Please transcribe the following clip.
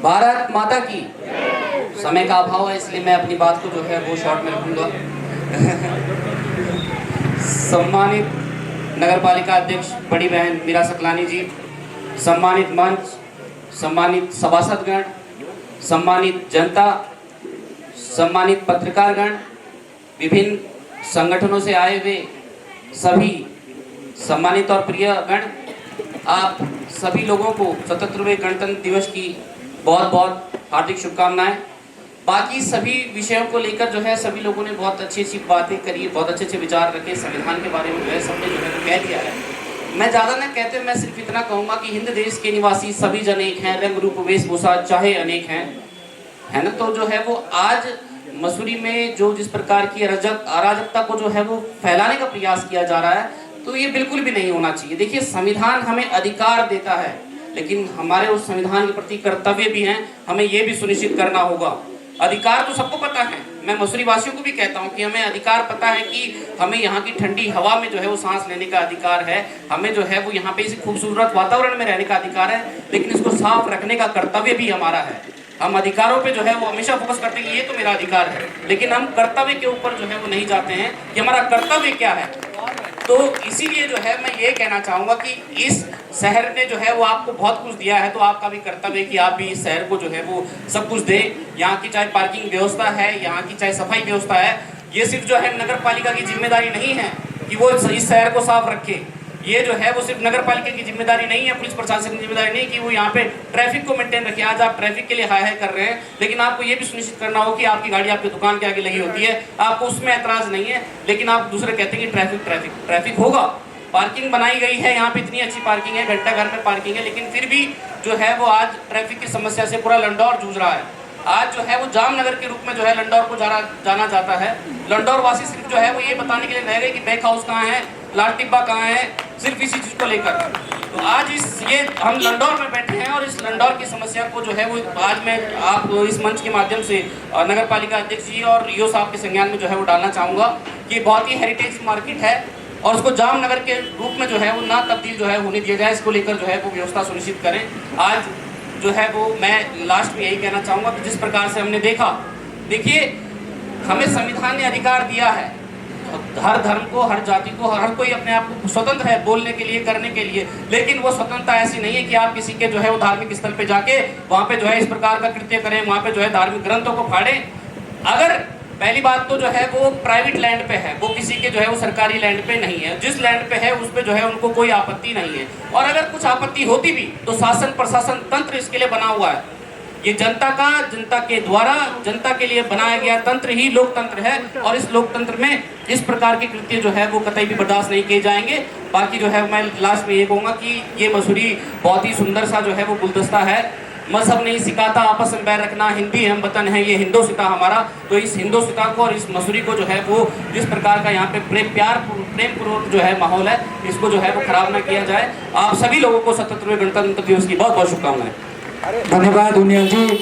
भारत माता की। समय का अभाव है इसलिए मैं अपनी बात को जो है वो शॉर्ट में रखूंगा। सम्मानित नगर पालिका अध्यक्ष बड़ी बहन मीरा सकलानी जी, सम्मानित मंच, सम्मानित सभासदगण, सम्मानित जनता, सम्मानित पत्रकारगण, विभिन्न संगठनों से आए हुए सभी सम्मानित और प्रिय गण, आप सभी लोगों को स्वतंत्रता गणतंत्र दिवस की बहुत बहुत हार्दिक शुभकामनाएं। बाकी सभी विषयों को लेकर जो है सभी लोगों ने बहुत अच्छी अच्छी बातें करी, बहुत अच्छे अच्छे विचार रखे। संविधान के बारे में जो है सबने जो है कह दिया है। मैं ज़्यादा न कहते, मैं सिर्फ इतना कहूँगा कि हिंद देश के निवासी सभी जन एक हैं, रंग रूप वेशभूषा चाहे अनेक हैं, है ना। तो जो है वो आज मसूरी में जो जिस प्रकार की अराजकता को जो है वो फैलाने का प्रयास किया जा रहा है, तो ये बिल्कुल भी नहीं होना चाहिए। देखिए, संविधान हमें अधिकार देता है, लेकिन हमारे उस संविधान के प्रति कर्तव्य भी हैं। हमें ये भी सुनिश्चित करना होगा। अधिकार तो सबको पता है, मैं मसूरी वासियों को भी कहता हूँ कि हमें अधिकार पता है कि हमें यहाँ की ठंडी हवा में जो है वो सांस लेने का अधिकार है, हमें जो है वो यहाँ पे इस खूबसूरत वातावरण में रहने का अधिकार है, लेकिन इसको साफ रखने का कर्तव्य भी हमारा है। हम अधिकारों पे जो है वो हमेशा फोकस करते हैं कि ये तो मेरा अधिकार है, लेकिन हम कर्तव्य के ऊपर जो है वो नहीं जाते हैं कि हमारा कर्तव्य क्या है। तो इसीलिए जो है मैं ये कहना चाहूँगा कि इस शहर ने जो है वो आपको बहुत कुछ दिया है, तो आपका भी कर्तव्य है कि आप भी इस शहर को जो है वो सब कुछ दें। यहाँ की चाहे पार्किंग व्यवस्था है, यहाँ की चाहे सफाई व्यवस्था है, ये सिर्फ जो है नगर पालिका की जिम्मेदारी नहीं है कि वो इस शहर को साफ रखे। ये जो है वो सिर्फ नगर पालिका की जिम्मेदारी नहीं है, पुलिस प्रशासन की जिम्मेदारी नहीं कि वो यहाँ पे ट्रैफिक को मेंटेन रखे। आज आप ट्रैफिक के लिए हाय हाय कर रहे हैं, लेकिन आपको ये भी सुनिश्चित करना हो कि आपकी गाड़ी आपकी दुकान के आगे लगी होती है, आपको उसमें ऐतराज नहीं है, लेकिन आप दूसरे कहते हैं कि ट्रैफिक ट्रैफिक ट्रैफिक होगा। पार्किंग बनाई गई है, यहाँ पे इतनी अच्छी पार्किंग है, घंटा घर में पार्किंग है, लेकिन फिर भी जो है वो आज ट्रैफिक की समस्या से पूरा लंडौर जूझ रहा है। आज जो है वो जामनगर के रूप में जो है लंडौर को जाना जाता है। लंडौर वासी सिर्फ जो है वो ये बताने के लिए रह गए कि बैक हाउस कहाँ है, लाल टिब्बा कहाँ है, सिर्फ इसी चीज़ को लेकर। तो आज ये हम लंडौर में बैठे हैं और इस लंडौर की समस्या को जो है वो आज मैं आप इस मंच के माध्यम से नगर पालिका अध्यक्ष जी और ईओ साहब के संज्ञान में जो है वो डालना चाहूँगा कि बहुत ही हेरिटेज मार्केट है और उसको जामनगर के रूप में जो है वो ना तब्दील जो है होने दिया जाए, इसको लेकर जो है वो व्यवस्था सुनिश्चित करें। आज जो है वो मैं लास्ट में यही कहना चाहूँगा कि जिस प्रकार से हमने देखा, देखिए हमें संविधान ने अधिकार दिया है हर धर्म को, हर जाति को, हर कोई अपने आप को स्वतंत्र है बोलने के लिए, करने के लिए, लेकिन वो स्वतंत्रता ऐसी नहीं है कि आप किसी के जो है वो धार्मिक स्थल पे जाके वहाँ पे जो है इस प्रकार का कृत्य करें, वहाँ पे जो है धार्मिक ग्रंथों को फाड़ें। अगर पहली बात तो जो है वो प्राइवेट लैंड पे है, वो किसी के जो है वो सरकारी लैंड पे नहीं है, जिस लैंड पे है उस पे जो है उनको कोई आपत्ति नहीं है। और अगर कुछ आपत्ति होती भी तो शासन प्रशासन तंत्र इसके लिए बना हुआ है। ये जनता के द्वारा जनता के लिए बनाया गया तंत्र ही लोकतंत्र है और इस लोकतंत्र में इस प्रकार के कृत्य जो है वो कतई भी बर्दाश्त नहीं किए जाएंगे। बाकी जो है मैं लास्ट में ये कहूँगा कि ये मसूरी बहुत ही सुंदर सा जो है वो गुलदस्ता है। मजहब नहीं सिखाता आपस में बैर रखना, हिंदी हम वतन है, ये हिंदोसिता हमारा। तो इस हिंदोसिता को और इस मसूरी को जो है वो जिस प्रकार का यहाँ पे प्रेम पूर्वक जो है माहौल है, इसको जो है वो खराब ना किया जाए। आप सभी लोगों को 77वें गणतंत्र दिवस की बहुत बहुत शुभकामनाएं। धन्यवाद उनियल जी।